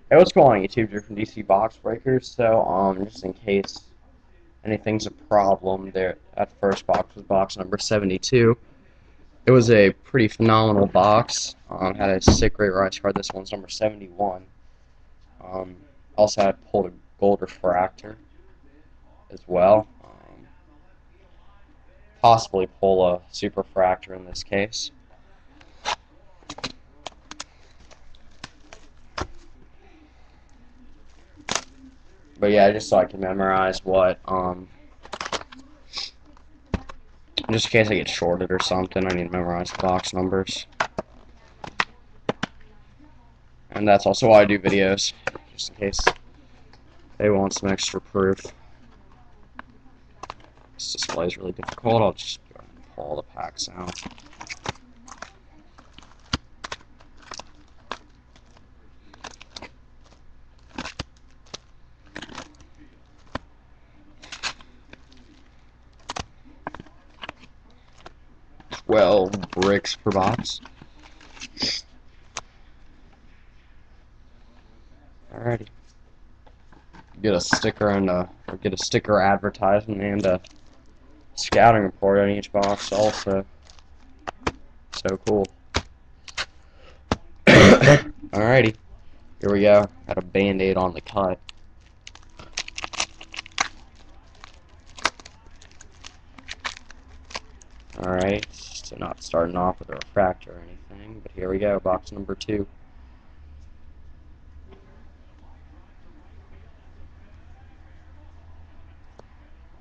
Hey, what's going on YouTube? You're from dcboxbreakers. So, just in case anything's a problem, there, that first box was box number 72. It was a pretty phenomenal box. Had a sick rate rise card. This one's number 71. Um, also had pulled a gold refractor as well. Possibly pull a super fractor in this case. But yeah, just so I can memorize what, just in case I get shorted or something, I need to memorize the box numbers. And that's also why I do videos, just in case they want some extra proof. This display is really difficult. I'll just go ahead and pull all the packs out. Well, bricks per box. Alrighty. Get a sticker and or get a sticker advertisement and a scouting report on each box also. So cool. Alrighty. Here we go. Got a band-aid on the cut. Alright. So not starting off with a refractor or anything, but here we go. Box number 2.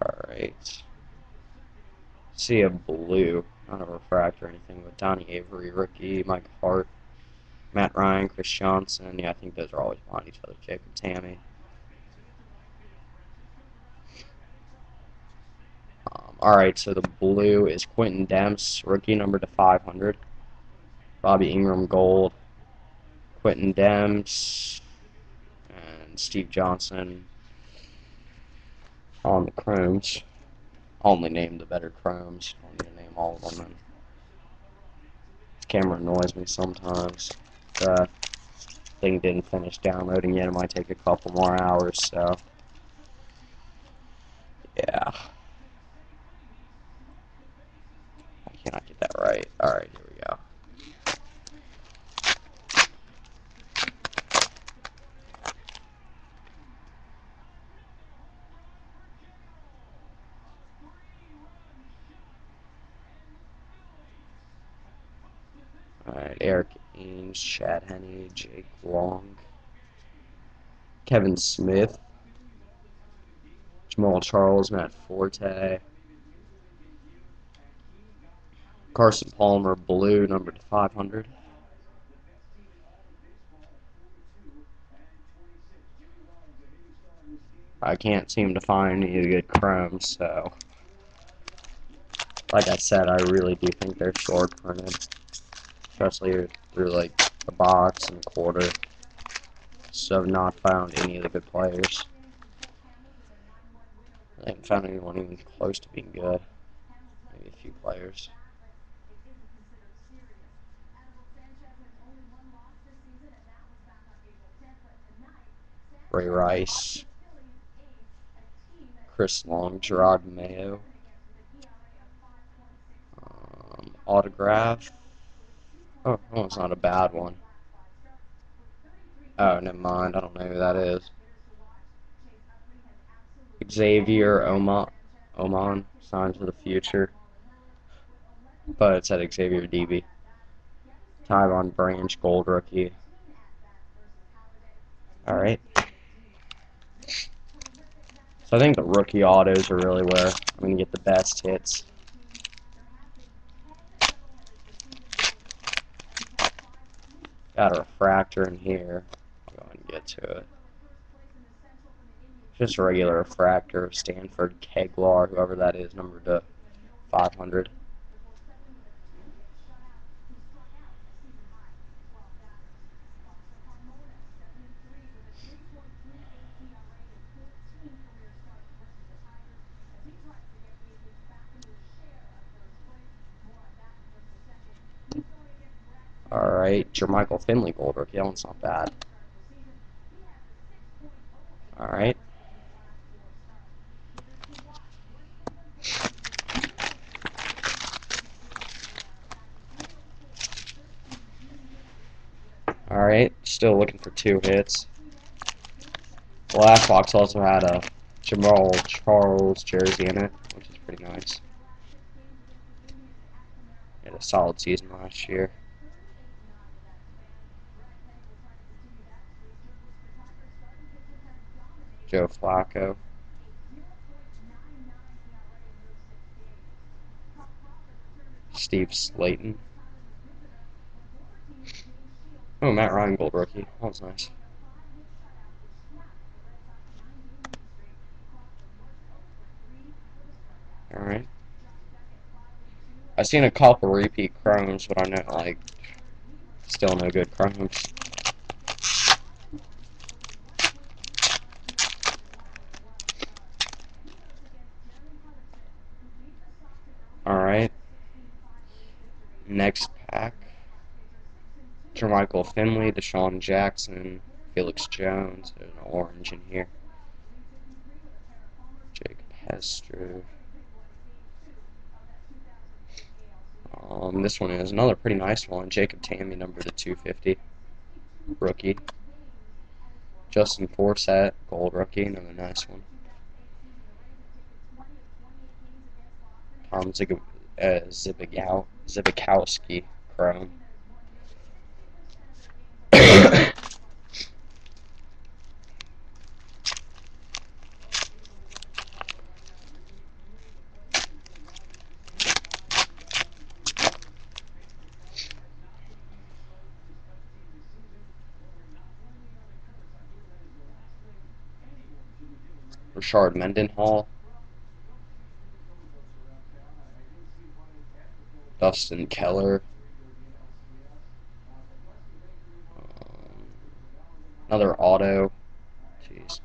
Alright. See a blue, not a refractor or anything, but Donnie Avery, rookie, Mike Hart, Matt Ryan, Chris Johnson. Yeah, I think those are always behind each other. Jacob Tammy. Alright, so the blue is Quentin Demps, rookie number to 500. Bobby Ingram gold, Quentin Demps, and Steve Johnson on the chromes. Only name the better chromes. Don't need to name all of them. And this camera annoys me sometimes. The thing didn't finish downloading yet. It might take a couple more hours, so yeah. I cannot get that right. Alright, here we go. Alright, Eric Ainge, Chad Henne, Jake Long, Kevin Smith, Jamal Charles, Matt Forte, Carson Palmer, blue, number to 500. I can't seem to find any good chromes, so like I said, I really do think they're short printed, especially through like the box and the quarter. So I've not found any of the good players. I haven't found anyone even close to being good. Maybe a few players. Ray Rice, Chris Long, Gerard Mayo, autograph. Oh, it's not a bad one. Oh, never mind. I don't know who that is. Xavier Oman, Signs of the Future. But it's at Xavier DB. Tyron Branch, gold rookie. Alright. So I think the rookie autos are really where I'm going to get the best hits. Got a refractor in here. I'll go and get to it. Just a regular refractor. Stanford Keglar, whoever that is, number to 500. Alright, Jermichael Finley gold rookie. That one's not bad. Alright. Alright, still looking for 2 hits. The last box also had a Jamal Charles jersey in it, which is pretty nice. He had a solid season last year. Joe Flacco. Steve Slayton. Oh, Matt Ryan gold rookie. That was nice. Alright. I've seen a couple repeat chromes, but I'm not, like, still no good chromes. Alright. Next pack. Jermichael Finley, Deshaun Jackson, Felix Jones. There's an orange in here. Jake Hester. This one is another pretty nice one. Jacob Tammy, number to 250. Rookie. Justin Forsett, gold rookie. Another nice one. Tom Zibikowski, chrome. Rashard Mendenhall. Dustin Keller. Another auto. Jeez.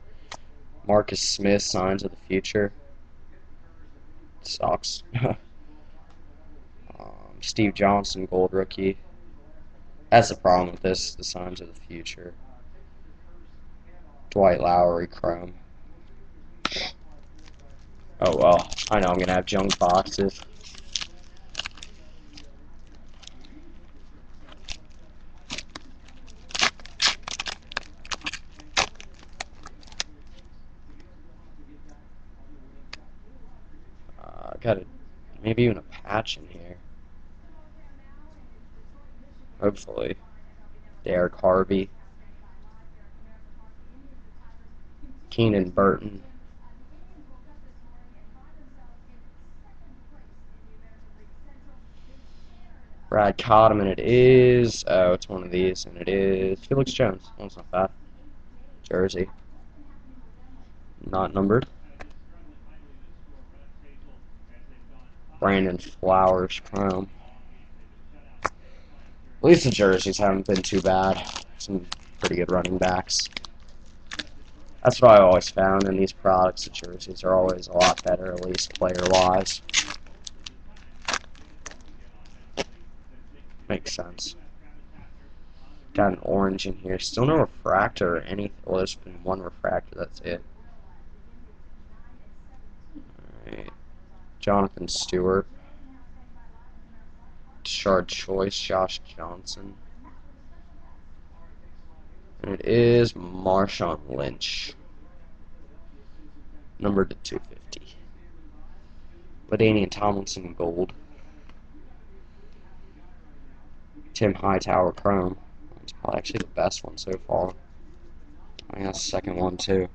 Marcus Smith, Signs of the Future. Sucks. Steve Johnson, gold rookie. That's the problem with this, the Signs of the Future. Dwight Lowry, chrome. Oh well, I know I'm gonna have junk boxes. Got maybe even a patch in here. Hopefully. Derek Harvey. Keenan Burton. Brad Cottam, and it is, oh, it's one of these, and it is Felix Jones. That's not bad. Jersey. Not numbered. Brandon Flowers, chrome. At least the jerseys haven't been too bad. Some pretty good running backs. That's what I always found in these products. The jerseys are always a lot better, at least player-wise. Makes sense. Got an orange in here. Still no refractor or anything. Well, there's been one refractor. That's it. Alright. Jonathan Stewart. Shard Choice. Josh Johnson. And it is Marshawn Lynch. Numbered to 250. LaDainian Tomlinson, gold. Tim Hightower, chrome. It's probably actually the best one so far. I think that's the second one, too.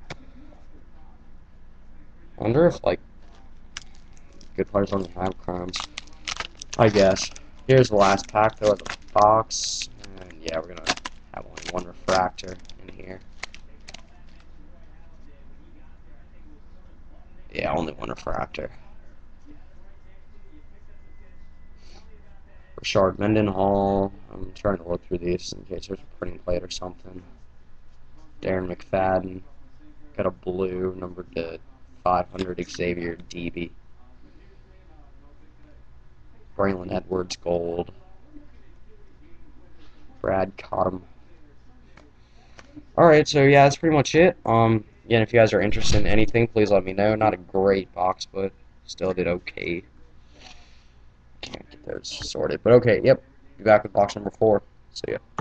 I wonder if, like, good players only have chromes. I guess. Here's the last pack, though, of the box. And, yeah, we're going to have only one refractor in here. Yeah, only one refractor. Rashard Mendenhall. I'm trying to look through these in case there's a printing plate or something. Darren McFadden. Got a blue, numbered to 500, Xavier DB. Braylon Edwards, gold. Brad Cottam. Alright, so yeah, that's pretty much it. Again, if you guys are interested in anything, please let me know. Not a great box, but still did okay. Can't get those sorted. But okay, yep. Be back with box number 4. See ya.